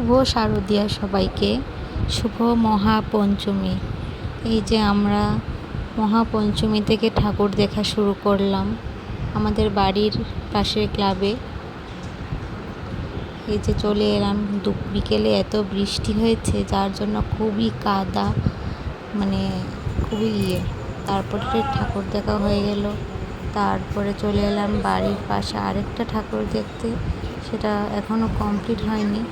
শুভ শারদিয়া সবাইকে, শুভ মহাপঞ্চমী। এই যে আমরা মহাপঞ্চমী থেকে ঠাকুর দেখা শুরু করলাম আমাদের বাড়ির পাশের ক্লাবে। এই যে চলে এলাম, বিকেলে এত বৃষ্টি হয়েছে যার জন্য খুবই কাদা, মানে খুবই তারপরে ঠাকুর দেখা হয়ে গেল। তারপরে চলে এলাম বাড়ির পাশে আরেকটা ঠাকুর দেখতে, সেটা এখনও কমপ্লিট হয়নি,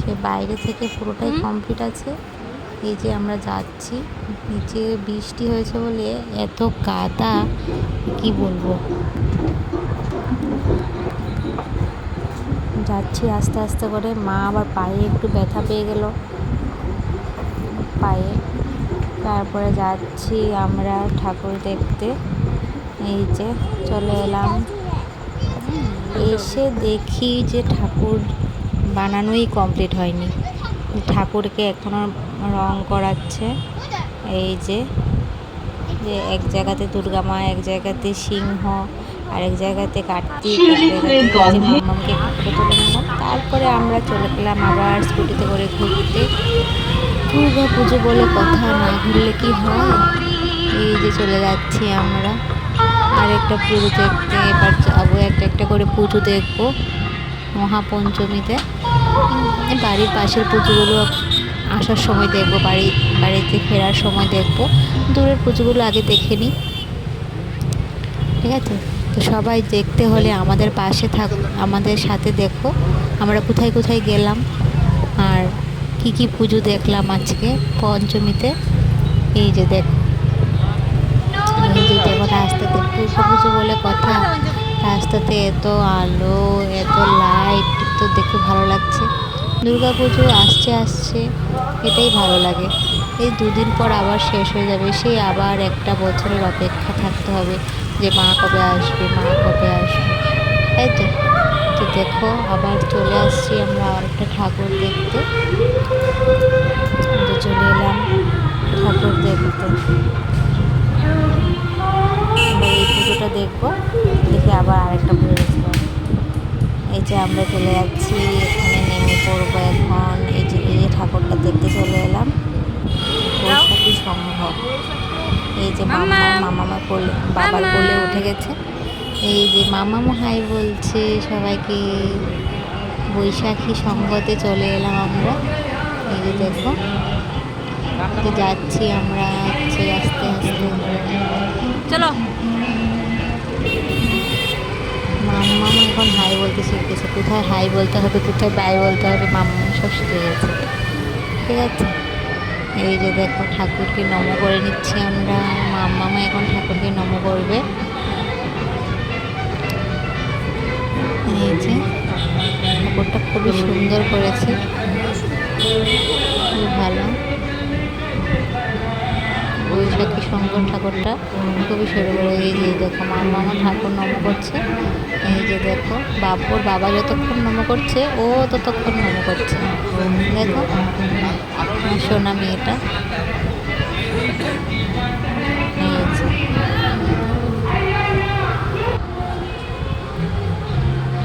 সে বাইরে থেকে পুরোটাই কমপ্লিট আছে। এই যে আমরা যাচ্ছি, নিচে বৃষ্টি হয়েছে বলে এত কাদা কি বলবো। যাচ্ছি আস্তে আস্তে করে, মা আবার পায়ে একটু ব্যথা পেয়ে গেল পায়ে। তারপরে যাচ্ছি আমরা ঠাকুর দেখতে। এই যে চলে এলাম, এসে দেখি যে ঠাকুর বানানোই কমপ্লিট হয়নি, ঠাকুরকে এখনও রং করাচ্ছে। এই যে এক জায়গাতে দুর্গা মা, এক জায়গাতে সিংহ, আরেক জায়গাতে কার্তিক, মাম্মামকে ফটো তুলে নিলাম। তারপরে আমরা চলে গেলাম আবার স্কুটিতে করে ঘুরতে। দুর্গা পুজো বলে কথা, না ঘুরলে কি হয়। এই যে চলে যাচ্ছি আমরা আরেকটা পুজো দেখতে। এবার যাবো একটা করে পুজো দেখবো মহাপঞ্চমীতে। বাড়ির পাশের পুজোগুলো আসার সময় দেখবো, বাড়িতে ফেরার সময় দেখবো। দূরের পুজোগুলো আগে দেখে নিই, ঠিক আছে? তো সবাই দেখতে হলে আমাদের পাশে আমাদের সাথে দেখো আমরা কোথায় কোথায় গেলাম আর কি পুজো দেখলাম আজকে পঞ্চমীতে। এই যে দেখো, রাস্তাতে দুর্গা পুজো বলে কথা, রাস্তাতে এত আলো, এত লাইট, তো দেখে ভালো লাগছে। দুর্গা পুজো আসছে, এটাই ভালো লাগে। এই দুদিন পর আবার শেষ হয়ে যাবে, সেই আবার একটা বছরের অপেক্ষা থাকতে হবে যে মা কবে আসবে, তাই তো। তো দেখো আবার চলে আসছি আমরা আরেকটা ঠাকুর দেখতে। চলে এলাম ঠাকুর দেখতে, এই পুজোটা দেখবো, দেখে আবার আরেকটা পুজো দেখবো। এই যে আমরা চলে যাচ্ছি, এখানে নেমে পড়বো এখন। এই যে ঠাকুরটা দেখতে চলে এলাম, বৈশাখী সম্ভব। এই যে মামামা কোলে, বাবার কোলে উঠে গেছে। এই যে মামামা হাই বলছে সবাইকে। বৈশাখী সঙ্গতে চলে এলাম আমরা। এই যে দেখো, যাচ্ছি আমরা আস্তে আস্তে। চলো, মাম্মা এখন হাই বলতে শিখতেছে, কোথায় হাই বলতে হবে, কোথায় বাই বলতে হবে, মাম্মা সব শিখে গেছে, ঠিক আছে? এই যে দেখো ঠাকুরকে নম করে নিচ্ছি আমরা। মাম্মা এখন ঠাকুরকে নম করবে। এই যে ঠাকুরটা খুবই সুন্দর করেছে, খুবই ভালো। বৈশাখী শঙ্কর ঠাকুরটা খুবই সুন্দর। এই যে দেখো মাম্মা ঠাকুর নম করছে। এই যে দেখো বাবুর বাবা যতক্ষণ নম করছে ও ততক্ষণ নম করছে। দেখো সোনা মেয়েটা।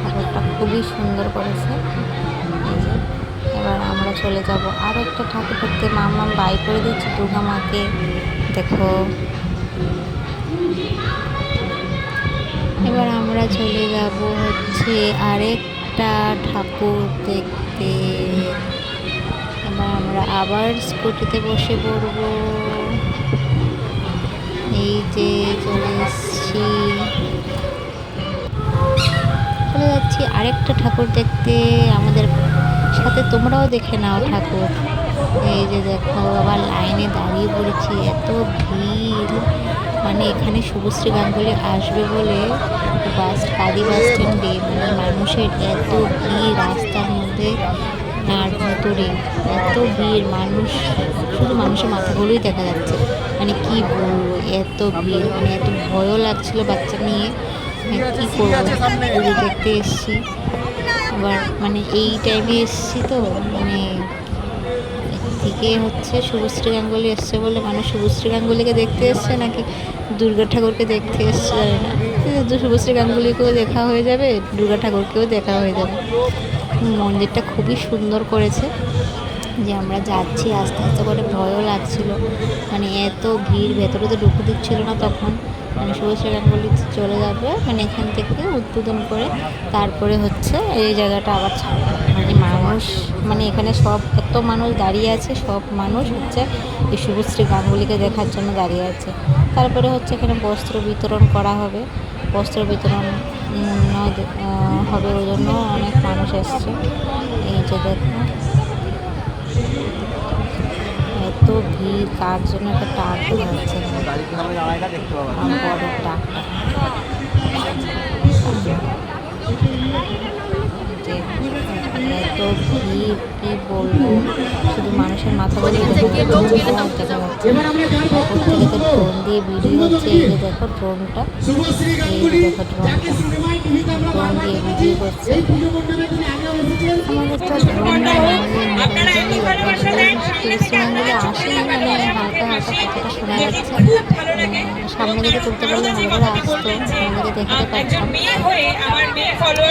ঠাকুরটা খুবই সুন্দর করেছে। এবার আমরা চলে যাব আর একটা ঠাকুর দেখতে। মাম্মা বাই করে দিচ্ছে দুর্গা মাকে, দেখো। এবার আমরা চলে যাব হচ্ছে আরেকটা ঠাকুর দেখতে। এবার আমরা আবার স্কুটিতে বসে পড়বো। এই যে চলে যাচ্ছি আরেকটা ঠাকুর দেখতে। আমাদের সাথে তোমরাও দেখে নাও ঠাকুর। এই যে দেখো আবার লাইনে দাঁড়িয়ে পড়েছি, এত ভিড়। মানে এখানে শুভশ্রী গাঙ্গুলি আসবে বলে কাদি বাস স্ট্যান্ডে মানে মানুষের এত ভিড়, রাস্তার মধ্যে আর ভেতরে এত ভিড়, মানুষ শুধু মানুষের মাথাগুলোই দেখা যাচ্ছে। মানে কি বলবো, এত ভিড়, মানে এত ভয়ও লাগছিল বাচ্চা নিয়ে। কী করবো, পুজো দেখতে এসেছি আবার, মানে এই টাইমে এসেছি তো, মানে থেকে হচ্ছে শুভশ্রী গাঙ্গুলি এসছে বলে মানুষ শুভশ্রী গাঙ্গুলিকে দেখতে এসছে নাকি দুর্গা ঠাকুরকে দেখতে এসছে জানি না। শুভশ্রী গাঙ্গুলিকেও দেখা হয়ে যাবে, দুর্গা ঠাকুরকেও দেখা হয়ে যাবে। মন্দিরটা খুবই সুন্দর করেছে। যে আমরা যাচ্ছি আস্তে আস্তে করে ভয়ও লাগছিল, মানে এত ভিড়, ভেতরে তো ঢুকতে দিচ্ছিল না তখন। মানে শুভশ্রী গাঙ্গুলি চলে যাবে, মানে এখান থেকে উদ্বোধন করে তারপরে হচ্ছে এই জায়গাটা আবার ছাড়বে। মানে মানুষ, মানে এখানে সব এত মানুষ দাঁড়িয়ে আছে, সব মানুষ হচ্ছে এই শুভশ্রী গাঙ্গুলিকে দেখার জন্য দাঁড়িয়ে আছে। তারপরে হচ্ছে এখানে বস্ত্র বিতরণ করা হবে, বস্ত্র বিতরণ হবে, ওই জন্য অনেক মানুষ এসছে। এই যে দেখো এত ভিড়, কার জন্য একটা টাক হচ্ছে, বড় টাকটা। এত ভিড় কি বলবো, শুধু মানুষের মাথা বলে দেখা যাচ্ছে। ওপর থেকে তো ড্রোন দিয়ে ভিডিও হচ্ছে। এই যে দেখো ড্রোনটা, এই যে দেখো ড্রোনটা, ড্রোন দিয়ে ভিডিও করছে। আমাদের তো ড্রোন পশ্চিমবঙ্গে আসেনি, মানে হালকা হালকা কথাটা শোনা যাচ্ছে। সামনে দিকে তুলতে পারলে ভালো করে আসতো, আমাদেরকে দেখাতে পারতাম।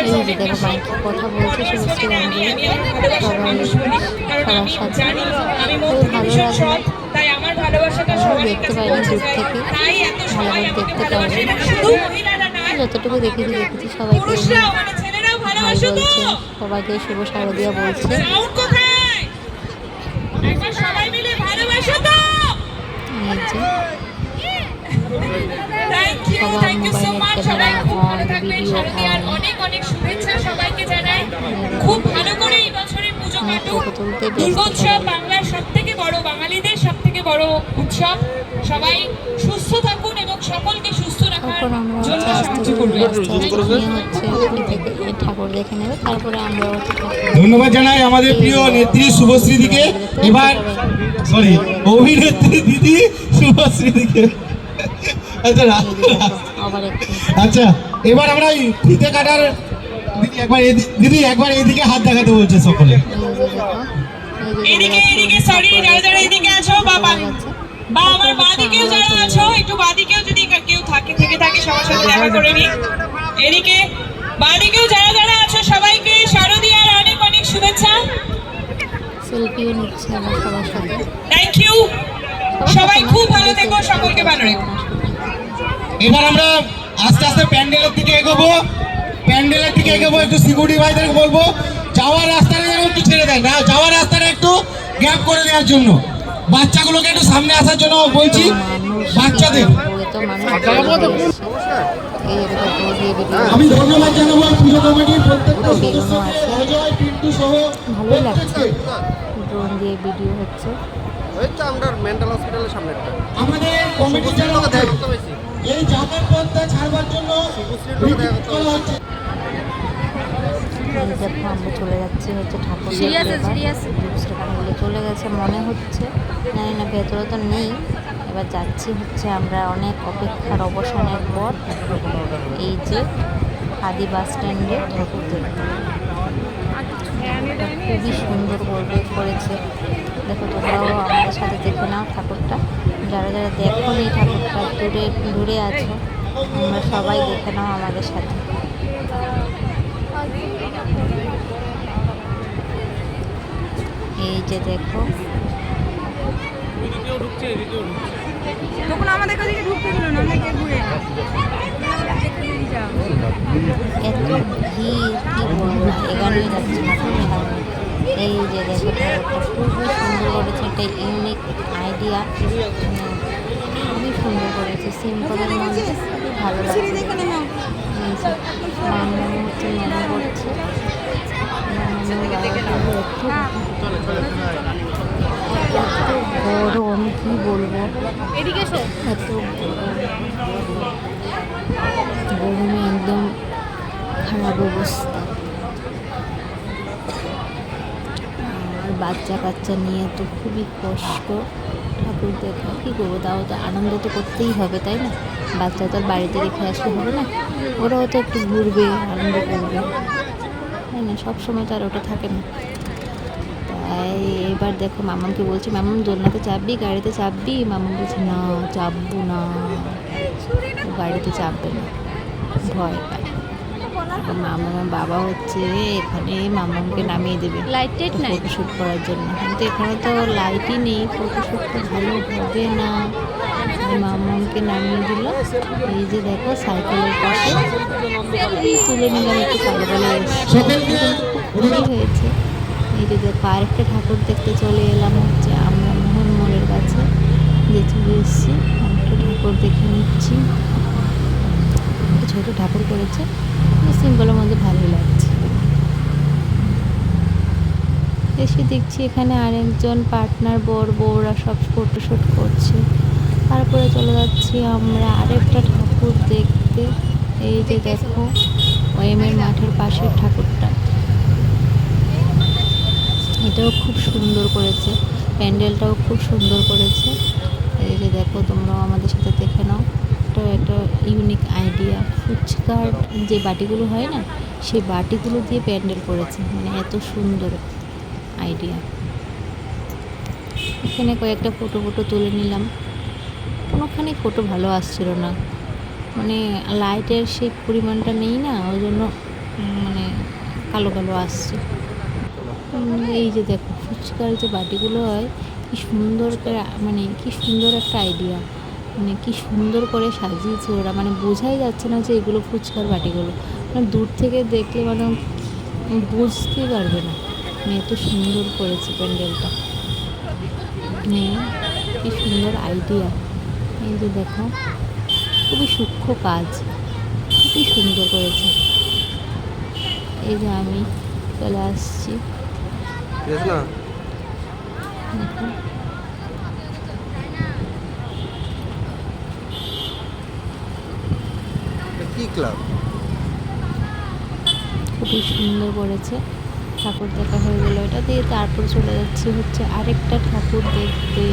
এই যে দেখো মাইকে কথা বলছে শুভশ্রী গাঙ্গুলি সবার সাথে, খুব ভালো লাগে। আমরা দেখতে পাইনি দূর থেকে, ভালো করে দেখতে পাইনি, যতটুকু দেখেছি সবাইকে ভাই বলছে, সবাইকে শুভ শারদিয়া বলছে। সবার মোবাইলের ক্যামেরা অন, ভিডিও অন। খুব ভালো করে এই বছরের পুজো কাটুক। দুর্গোৎসব বাংলার সবথেকে বড়, বাঙালিদের সবথেকে বড় উৎসব। সবাই সুস্থ থাকুন এবং সকলকে সুস্থ রাখার জন্য সাহায্য করবেন। ঠাকুর দেখে নেবে, তারপরে আমরা ধন্যবাদ জানাই আমাদের প্রিয় নেত্রী শুভশ্রী দিকে। এবার সরি, অভিনেত্রী দিদি শুভশ্রী দিকে। আচ্ছা, এবার আমরা ফিতে কাটার দিদি একবার এইদিকে হাত দেখাতে বলছে সকলে। এদিকে সরি, যারা এদিকে আছো বা আমার বাঁদিকেও যারা আছো, একটু বাঁদিকেও যদি কেউ থেকে থাকে সবার সাথে দেখা করে নি। এদিকে বাঁদিকেও যারা আছো সবাইকে শারদীয়ার অনেক অনেক শুভেচ্ছা। সেলফিও নিচ্ছে আমার সবার সাথে। থ্যাংক ইউ, সবাই খুব ভালো থেকো, সকলকে ভালো রেখো। এবার আমরা আস্তে আস্তে প্যান্ডেলের দিকে এগোবো, একটু সিকিউরিটি ভাইদেরকে বলবো যাওয়ার রাস্তাটা যেন একটু ছেড়ে দেন, যাওয়ার রাস্তাটা একটু গ্যাপ করে দেওয়ার জন্য, বাচ্চাগুলোকে একটু সামনে আসার জন্য বলছি। বাচ্চাদের আমি ধন্যবাদ জানাবো পুজো কমিটির প্রত্যেকটা সদস্য, অজয়, পিন্টু সহ। ভালো লাগছে, ড্রোন দিয়ে ভিডিও হচ্ছে। আমরা মেন্টাল হসপিটালের সামনে আমাদের কমিটির জন্য এই জাতের পথটা ছাড়বার জন্য দেখো আমরা চলে যাচ্ছি হচ্ছে ঠাকুর বলে চলে গেছে মনে হচ্ছে, জানি না, ভেতরে তো নেই। এবার যাচ্ছি হচ্ছে আমরা অনেক অপেক্ষার অবসানের পর এই যে আদি বাস স্ট্যান্ডে ঠাকুর দেখতে। খুবই সুন্দর করেছে, দেখো তোমরাও আমাদের সাথে দেখে নাও ঠাকুরটা। যারা দেখো নি ঠাকুরটা, দূরে আছো, আমরা সবাই দেখে নাও আমাদের সাথে। এই যে দেখো আমাদের কাছে ঢুকতে দিল না, আমরা ঘুরে এত ভিড় কি বলবো, এগানোই যাচ্ছে না সামনে। এই যে দেখো ঠাকুরটা খুবই সুন্দর করেছে, একটা ইউনিক আইডিয়া, খুবই সুন্দর করেছে, সিম্পলের মধ্যে খুবই ভালো লাগছে। এই যে মামু হচ্ছে মনে করছে, বড়, আমি কি বলবো, এত গরমে একদম খারাপ অবস্থা। আর বাচ্চা কাচ্চা নিয়ে তো খুবই কষ্ট ঠাকুর দেখা, কী করবো, তাও তো আনন্দ তো করতেই হবে, তাই না? বাচ্চা তো আর বাড়িতে রেখে আসলে হবে না, ওরাও তো একটু ঘুরবে, আনন্দ করবে, তাই না? সবসময় তো আর ওটা থাকে না। তাই এবার দেখো মামামকে বলছি, মামাম দোলনাতে চাপবি, গাড়িতে চাপবি? মামাম বলছে না, চাপবো না, গাড়িতে চাপবে না, ভয় পায়। মামার বাবা হচ্ছে এখানে মামাকে নামিয়ে দেবে লাইটেড নাই ফটোশ্যুট করার জন্য, কিন্তু এখানে তো লাইটই নেই, ফটোশ্যুট তো ভালো হবে না। মামাকে নামিয়ে দিল। এই যে দেখো সাইকেলের পাশে এই তুলে নিলাম, একটু কালো কালো খুব ভালো হয়েছে। এই যে দেখো আরেকটা ঠাকুর দেখতে চলে এলাম হচ্ছে আমরা মোহন মোড়ের কাছে, যে চলে এসেছি আরেকটা ঠাকুর দেখে নিচ্ছি। ছোটো ঠাকুর করেছে, সিম্পলের মধ্যে ভালোই লাগছে। এসে দেখছি এখানে আরেকজন পার্টনার বউরা সব ফটোশ্যুট করছে। তারপরে চলে যাচ্ছি আমরা আরেকটা ঠাকুর দেখতে। এই যে দেখো ওএমের মাঠের পাশের ঠাকুরটা, এটাও খুব সুন্দর করেছে, প্যান্ডেলটাও খুব সুন্দর করেছে। এই যে দেখো তোমরাও আমাদের সাথে দেখে নাও, এটাও একটা ইউনিক আইডিয়া। ফুচকার যে বাটিগুলো হয় না, সেই বাটিগুলো দিয়ে প্যান্ডেল করেছে, মানে এত সুন্দর আইডিয়া। এখানে কয়েকটা ফটো তুলে নিলাম, কোনোখানেই ফটো ভালো আসছিল না, মানে লাইটের সেই পরিমাণটা নেই না, ওই জন্য মানে কালো কালো আসছে। এই যে দেখো ফুচকার যে বাটিগুলো হয়, কি সুন্দর করে, মানে কি সুন্দর একটা আইডিয়া, মানে কি সুন্দর করে সাজিয়েছে ওরা, মানে বোঝাই যাচ্ছে না যে এগুলো ফুচকার বাটিগুলো, মানে দূর থেকে দেখলে মানে বুঝতেই পারবে না, মানে এত সুন্দর করেছে প্যান্ডেলটা, মানে কি সুন্দর আইডিয়া। এই যে দেখো খুবই সূক্ষ্ম কাজ, খুবই সুন্দর করেছে। এই যে আমি চলে আসছি, দেখো কি ক্লাব? খুবই সুন্দর করেছে। ঠাকুর দেখা হয়ে গেলো এটা দিয়ে, তারপর চলে যাচ্ছি হচ্ছে আরেকটা ঠাকুর দেখতে।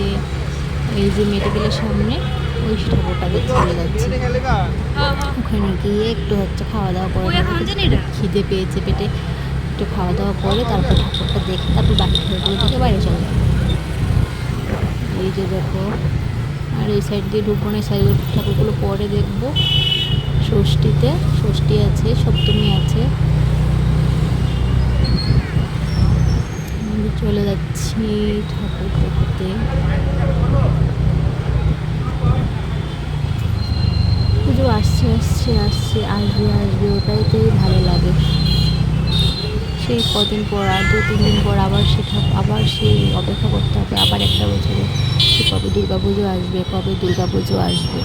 এই যে মেডিকেলের সামনে ওই ঠাকুরটা দেখতে চলে যাচ্ছি। ওখানে গিয়ে একটু হচ্ছে খাওয়া দাওয়া করে, খিদে পেয়েছে পেটে, একটু খাওয়া দাওয়া করে তারপর ঠাকুরটা দেখে তারপর বাকি ঠাকুরগুলো থেকে বাইরে চলে যাবে। এই যে দেখো, আর এই সাইড দিয়ে ঢুকবো না, এই সাইড ঠাকুরগুলো পরে দেখবো। ষষ্ঠীতে, ষষ্ঠী আছে, সপ্তমী আছে। চলে যাচ্ছি ঠাকুর দেখতে। পুজো আসছে আসবে, ওটাইতেই ভালো লাগে। সেই কদিন পর, আর 2-3 দিন পর আবার আবার সেই অপেক্ষা করতে হবে, আবার একটা বছরে সে কবে দুর্গাপুজো আসবে,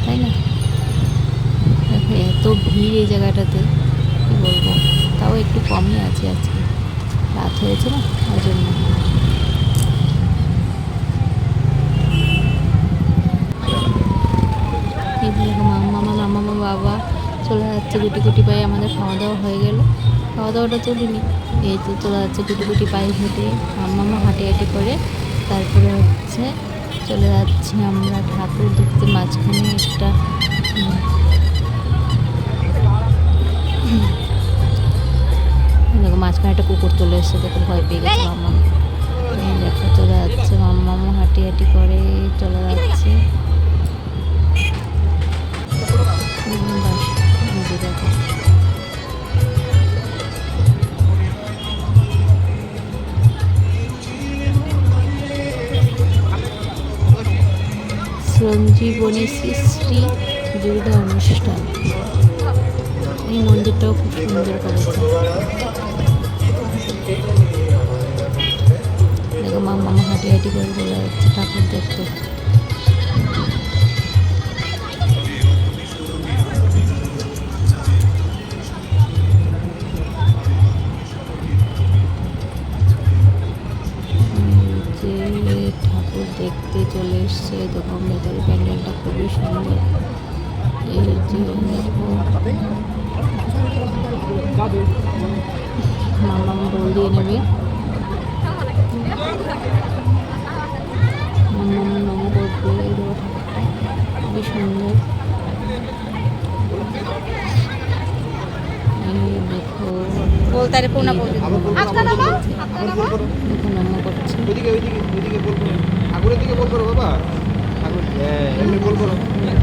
তাই না? দেখো এত ভিড় এই জায়গাটাতে, কী বলবো, তাও একটু কমই আছে আজকে, রাত হয়েছে না ওই জন্য। এই দেখো মামা বাবা চলে যাচ্ছে গুটি পায়ে। আমাদের খাওয়া দাওয়া হয়ে গেল, খাওয়া দাওয়াটা চলিনি, এই যে চলে যাচ্ছে গুটি পায়ে হেঁটে, মামা হাঁটি করে। তারপরে হচ্ছে চলে যাচ্ছি আমরা ঠাকুর দেখতে। মাঝখানে একটা দেখো মাঝখানে একটা কুকুর চলে এসছে, দেখো ভয় পেয়ে গেছে মামা। এই দেখো চলে যাচ্ছে মামা হাঁটি করে চলে যাচ্ছে। দেখো সঞ্জীবনী শ্রী দুর্গা অনুষ্ঠান। এই মন্দিরটাও খুব সুন্দর করেছে। দেখো মামা হাঁটি করে চলে যাচ্ছে ঠাকুর দেখতে। ঠাকুর দেখতে চলে এসছে, দেখো ভেতরে প্যান্ডেলটা খুবই সুন্দর। এই যে দেখো মামা বল দিয়ে নেবে, নম করবে। এই দেখো ঠাকুরটা খুবই সুন্দর। দেখো বলতারে কোনা বলতে আজকে না দেখো নম করছে। ওইদিকে ঠাকুরের দিকে বল করো বাবা, ঠাকুর এমনি বল করো।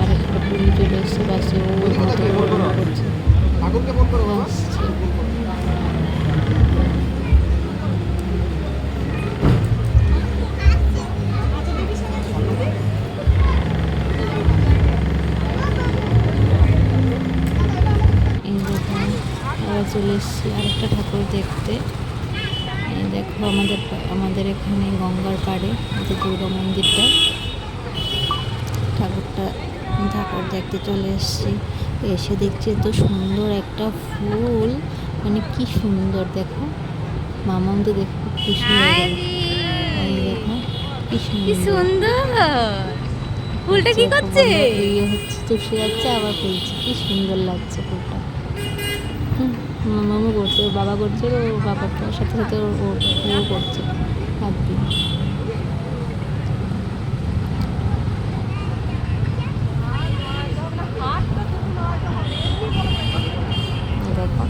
আরেকটা পুরী চলে এসছে বাসে, ও করছে। ঠাকুরকে ফোন করো বাবা আসছে। এই দেখো আমরা চলে এসেছি আরেকটা ঠাকুর দেখতে। এই দেখো আমাদের এখানে গঙ্গার পাড়ে যে দুর্গা মন্দিরটা, ঠাকুর দেখতে চলে এসেছি। এসে দেখছি এত সুন্দর একটা ফুল, মানে কি সুন্দর দেখো। মামাম তো দেখে খুব খুশি হয়ে গেল। এই দেখো কি কি সুন্দর সুন্দর ফুলটা কি করছে? ইয়ে হচ্ছে, চুষে যাচ্ছে আবার ফুলছে, কি সুন্দর লাগছে ফুলটা। মামামও করছে, ওর বাবা করছে, ওর বাবার সাথে সাথে ও করছে হাত দিয়ে। দেখো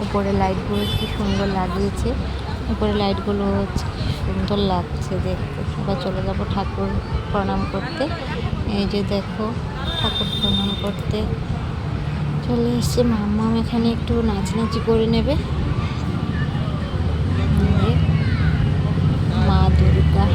উপরে লাইটগুলো কি সুন্দর লাগিয়েছে, উপরে লাইটগুলো হচ্ছে কি সুন্দর লাগছে দেখতে। এবার চলে যাবো ঠাকুর প্রণাম করতে। এই যে দেখো ঠাকুর প্রণাম করতে চলে এসছে। মাম্মাম এখানে একটু নাচানাচি করে নেবে। মা দুর্গা,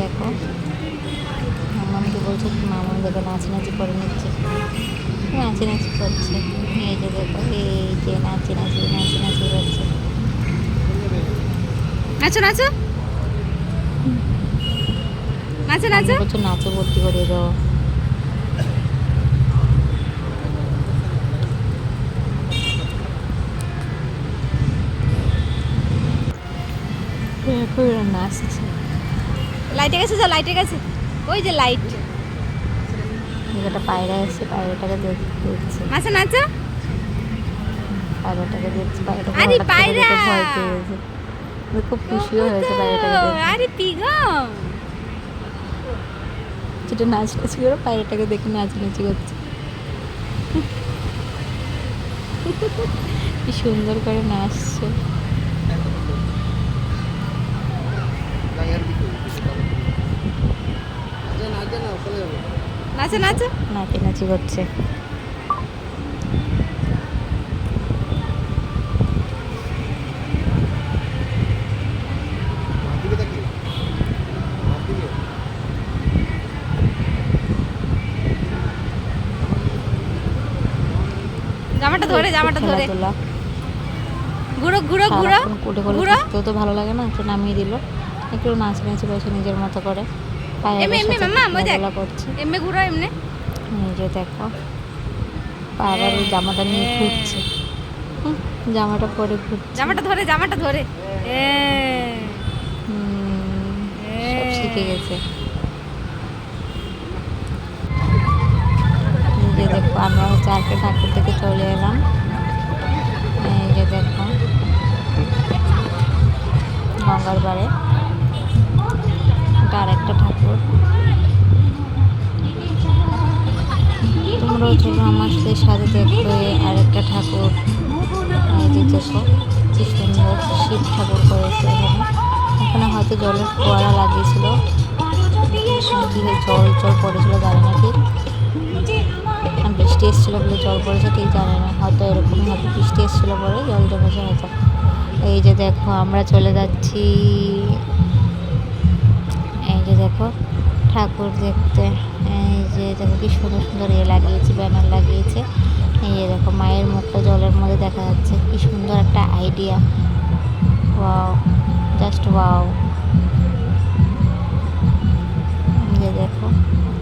দেখো মামামকে বলছে, মামাম দেখো নাচানাচি করে নিচ্ছে, নাচানাচি করছে। এই যে দেখো, এই যে নাচানাচি করছে। নাচো নাচো নাচো নাচো। বলছো নাচো ভর্তি করে দাও। নাচছে। লাইটের কাছে যাও, লাইটের কাছে, ওই যে লাইট। একটা পায়রা এসছে, পায়রাটাকে দেখছে, নাচো নাচো। পায়রাটাকে দেখছে, পায়রাটাকে আরে হঠাৎ করে দেখে পায়রা! ভয় পেয়ে গেছে। খুব খুশিও হয়েছে পায়রাটাকে দেখে। আরে পিগম যেটা নাচনাচি করে পায়রাটাকে দেখে নাচনাচি করছে। কি সুন্দর করে নাচছে। নাচো নাচো। নাচানাচি করছে। মাদিকে দেখি মাদিকে জামাটা ধরে, জামাটা ধরে খেলাধুলা। ঘুরো ঘুরো ঘুরো সারাক্ষণ কোটে করে ঘুরো। থাকতেও তো ভালো লাগে না, একটু নামিয়ে দিল, একটু নাচানাচি করছে নিজের মতো করে, পায়রাটার এমনি সাথে মাম্মা, ওই দেখ। খেলাধুলা করছে। এমনি ঘুরো এমনি। এই যে দেখো আবার ওই জামাটা নিয়ে ঘুরছে। জামাটা পরে ঘুরছে। জামাটা ধরে, জামাটা ধরে। সব শিখে গেছে। এই যে দেখো আমরা হচ্ছে আরেকটা ঠাকুর থেকে চলে এলাম। এই যে দেখো গঙ্গার পাড়ে এটা আরেকটা ঠাকুর। তোমরাও চলো আমার সাথে দেখবে আরেকটা ঠাকুর। এই যে দেখো কি সুন্দর শিব ঠাকুর করেছে এখানে। এখানে হয়তো জলের ফোয়ারা লাগিয়েছিল, কি জল পড়েছিল জানি না ঠিক। বৃষ্টি এসেছিলো বলে জল পড়েছে ঠিক জানি না, হয়তো এরকমই হবে, বৃষ্টি এসেছিলো বলে জল জমেছে হয়তো। এই যে দেখো আমরা চলে যাচ্ছি। এই যে দেখো ঠাকুর দেখতে। এই যে দেখো কি সুন্দর সুন্দর লাগিয়েছে, ব্যানার লাগিয়েছে। এই যে দেখো মায়ের মুখটা জলের মধ্যে দেখা যাচ্ছে, কি সুন্দর একটা আইডিয়া। Wow, just wow. যে দেখো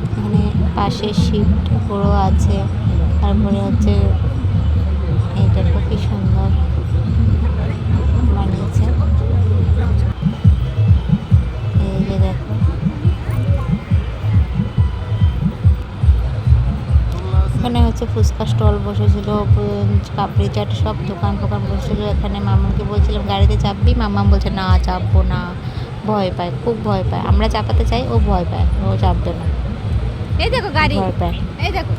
এখানে পাশে শিব ঠাকুরও আছে, তারপরে হচ্ছে এই দেখো কি সুন্দর বানিয়েছে। এই যে দেখো এখানে হচ্ছে ফুচকা স্টল বসেছিল, পাপড়ি চাট, সব দোকান বসেছিল। এখানে মামাকে বলছিলাম গাড়িতে চাপবি, মামাম বলছে না চাপবো না, ভয় পায়, খুব ভয় পায়। আমরা চাপাতে চাই, ও ভয় পায়, ও চাপবে না, এই দেখো গাড়ি, ভয় পায়। এই দেখো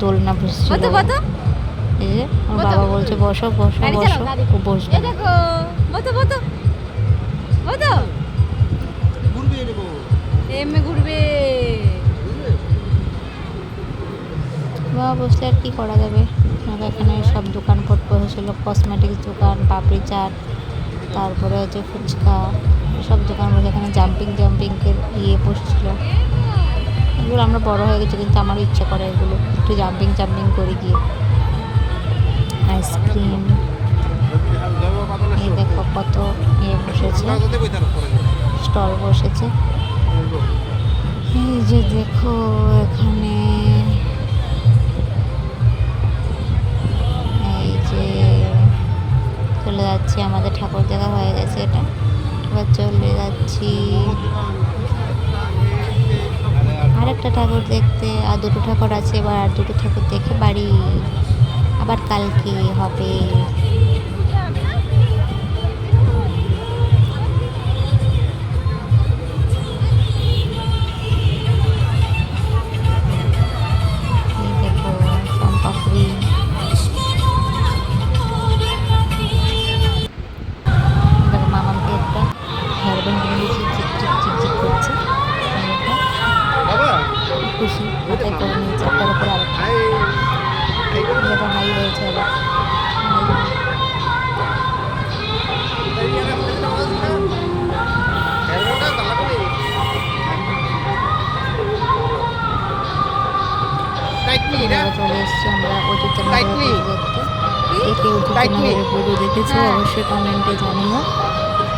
দোলনা বসেছিল। কত কত। এই যে ওর বাবা বলছে বসো বসো গাড়ি বসো, চালাও, গাড়ি। ও বসবে এই না। দেখো কত কত। ও তো ঘুরবে নেবো এমএ ঘুরবে। বা বসলে আর কি করা যাবে। আর এখানে সব দোকানপট বসেছিল, কসমেটিক্স দোকান, পাপড়ি চাট, তারপরে হচ্ছে ফুচকা, সব দোকান বসে। এখানে জাম্পিংয়ের বসেছিল। এগুলো আমরা বড় হয়ে গেছি, কিন্তু আমারও ইচ্ছে করে এগুলো একটু জাম্পিং করি গিয়ে। আইসক্রিম, এই দেখো কত বসেছে, স্টল বসেছে। এই যে দেখো এখানে, এই যে চলে যাচ্ছি, আমাদের ঠাকুর দেখা হয়ে গেছে। এটা এবার চলে যাচ্ছি আরেকটা ঠাকুর দেখতে। আর দুটো ঠাকুর আছে, এবার আর দুটো ঠাকুর দেখে বাড়ি। আবার কালকে হবে। এই দেখো সোনপাপড়ি। দেখো মামাকে একটা হেয়ার ব্যান্ড কিনে দিয়েছি, চিকচিক করছে। বাবা খুশি, মাথায় করে নিয়েছে একটার উপর আরেকটা। এটা হাই হয়েছে আবার। এবার চলে এসেছি আমরা অযোধ্যা নগরের পুজো দেখতে। কে কে অযোধ্যা নগরের পুজো দেখেছো অবশ্যই কমেন্টে জানিও।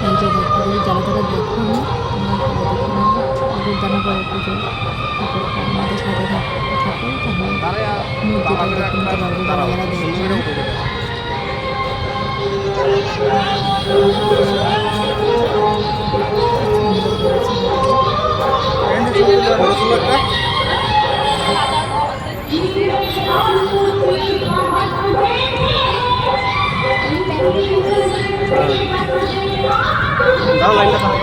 এই যে দেখো, যদি যারা যারা দেখো না তোমরা সবাই দেখে নেবো অযোধ্যা নগরের পুজো। আমাদের সাথে থাকো, তাহলে মূর্তিটা দেখে নিতে পারবো যারা যারা দেখবে না। দাও লাইনটা দাও।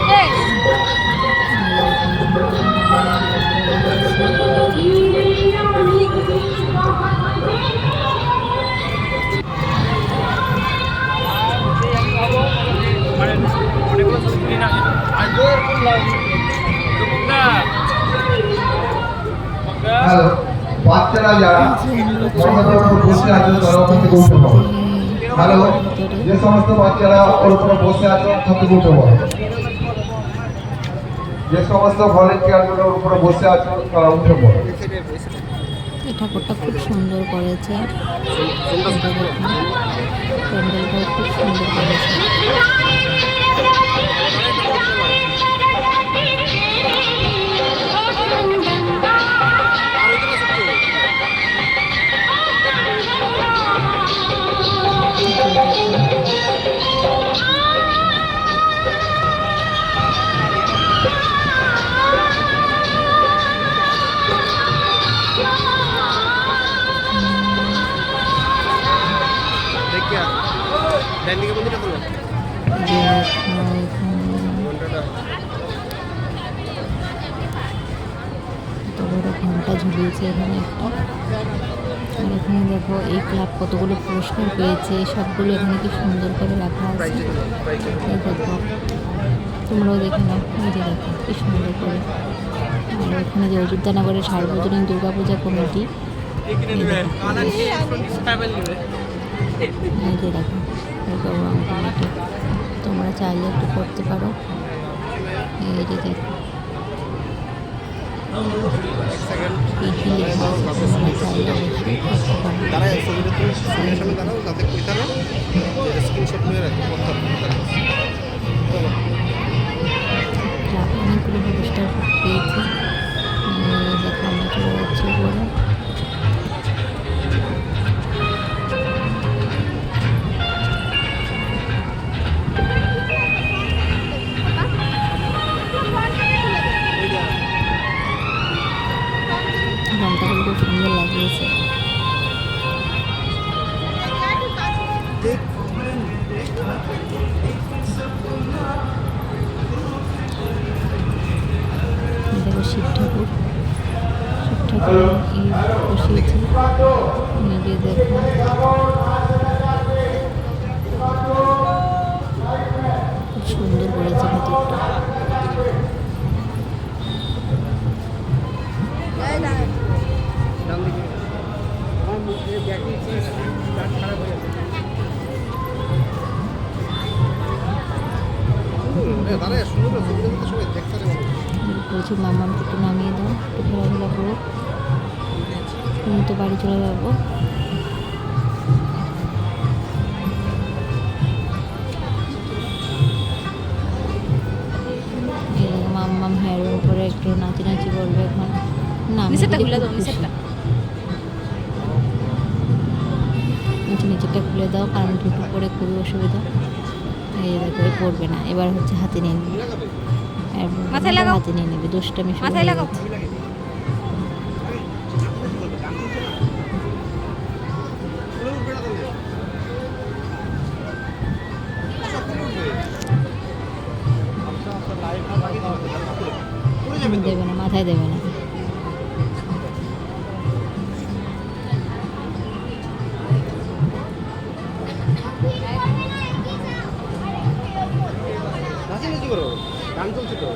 হ্যালো, বাচ্চারা যারা বসে আছে তারা ওখান থেকে উঠে পড়ো। হ্যালো, যে সমস্ত বাচ্চারা ওর উপরে বসে আছে ওখান থেকে উঠে পড়ো। যে সমস্ত ভলেন্টিয়ারগুলো ওর উপরে বসে আছে তারা উঠে পড়ো। এই ঠাকুরটা খুব সুন্দর করেছে, প্যান্ডেলটাও খুব সুন্দর করেছে। ডান দিকে বন্ধুটা বলো ঘন্টা ঝুলিয়েছে এখানে একটা। আর এখানে দেখো এই ক্লাব কতগুলো পুরস্কার পেয়েছে, সবগুলো এখানে কি সুন্দর করে রাখা আছে। এই দেখো, তোমরাও দেখে নাও। এই যে দেখো কি সুন্দর করে। আর এখানে যে অযোধ্যা নগরের সার্বজনীন দুর্গাপূজা কমিটি, এই যে দেখো গৌরাঙ্গ কমিটি, তোমরা চাইলে একটু করতে পারো। এই যে দেখো কি লেখা আছে, তোমরা চাইলে অবশ্যই করতে পারো। তারা ছবিটা তুমি সামনে দাঁড়াও যাতে কইতারো স্ক্রিনশট নিয়ে রাখো। অনেকগুলো পুরস্কার পেয়েছি। দেখো আমরা চলে যাচ্ছি বলে। ঘন্টাগুলো খুব সুন্দর লাগিয়েছে। দেখো শিব ঠাকুর বসিয়েছে। নিজে দেখো, খুব সুন্দর করেছে ভেতরটা। দাঁড়ায় সুন্দর সবাই দেখতে বলছি মামাকে একটু নামিয়ে দাও, একটু খেলাধুলা করো, তুমি তো বাড়ি চলে যাবো। মাম্মাম হেয়ার উপরে একটু নাচি করবে এখন। না নিচেরটা খুলে দাও, নিচেরটা। নিচেরটা খুলে দাও, কারণ দুটো পরে খুবই অসুবিধা। এই দেখো পড়বে না, এবার হচ্ছে হাতে নিয়ে নেবে, মাথায় লাগাও, হাতে নিয়ে নেবে, দুষ্টামি শুরু মাথায় হয়ে লাগাও। গেছে। দেবে না, মাথায় দেবে না। নাচানাচি করো, গান চলছে তো।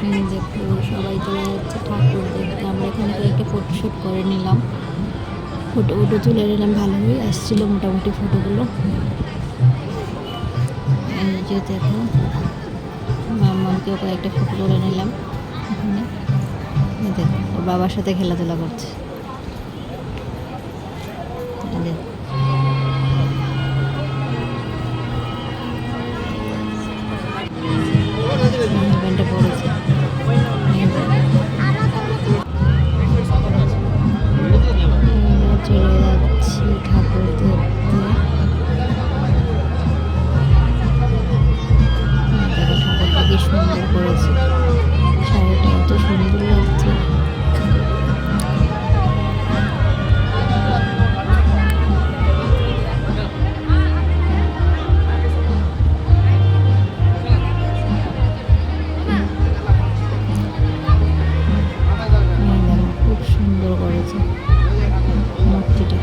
এই দেখো সবাই চলে যাচ্ছে ঠাকুর দেখতে। আমরা এখানে একটা ফটোশ্যুট করে নিলাম, ফটো তুলে নিলাম, ভালোই আসছিলো মোটামুটি ফটোগুলো। এই যে দেখো মামাকেও কয়েকটা ফটো তুলে নিলাম এখানে। এই দেখো ওর বাবার সাথে খেলাধুলা করছে। এই দেখো প্যান্টটা পড়েছে। চলে যাচ্ছি ঠাকুর দেখতে। দেখো ঠাকুরটা কি সুন্দর করেছে, শাড়িটা এত সুন্দর লাগছে। খুব সুন্দর করেছে মূর্তিটা।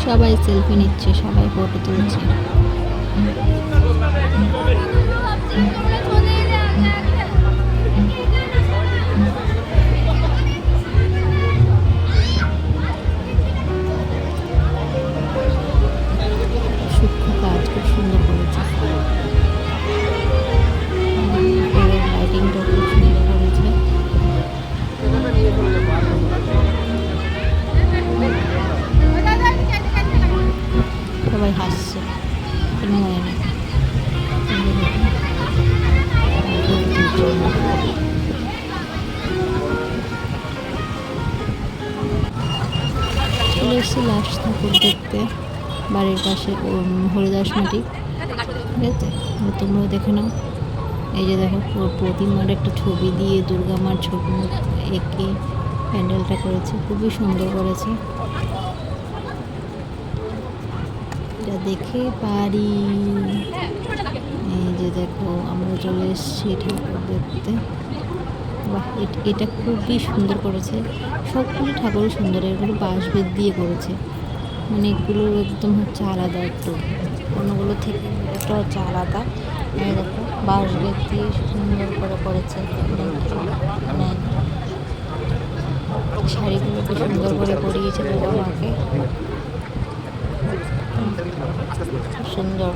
সবাই সেলফি নিচ্ছে, সবাই ফটো তুলছে। সূক্ষ্ম কাজ খুব সুন্দর করেছে, লাইটিংটা খুব সুন্দর করেছে। সবাই হাসছে, কেন জানি না। চলে এসেছি লাস্ট ঠাকুর দেখতে, বাড়ির পাশে হরিদাস মাটি। ঠিক আছে, তোমরাও দেখে নাও। এই যে দেখো প্রতিমার একটা ছবি দিয়ে দুর্গা মার ছবি এঁকে প্যান্ডেলটা করেছে, খুবই সুন্দর করেছে। এটা দেখে বাড়ি। এই যে দেখো আমরা চলে এসেছি ঠাকুর দেখতে। বাহ, এটা খুবই সুন্দর করেছে। সবগুলো ঠাকুরই সুন্দর, এগুলো বাঁশবেত দিয়ে করেছে, মানে এগুলো একদম হচ্ছে আলাদা, একটু অন্যগুলো থেকে এটা হচ্ছে আলাদা। এই দেখো বাঁশবেত দিয়ে সুন্দর করে করেছে, মানে শাড়িগুলোকে সুন্দর করে পরিয়েছে দুর্গা মাকে, সুন্দর।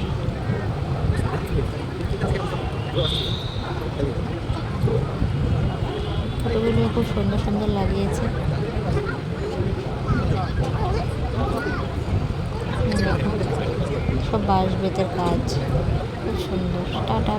ফটোগুলো খুব সুন্দর সুন্দর লাগিয়েছে। সব বাঁশবেতের কাজ, খুব সুন্দর। টাটা।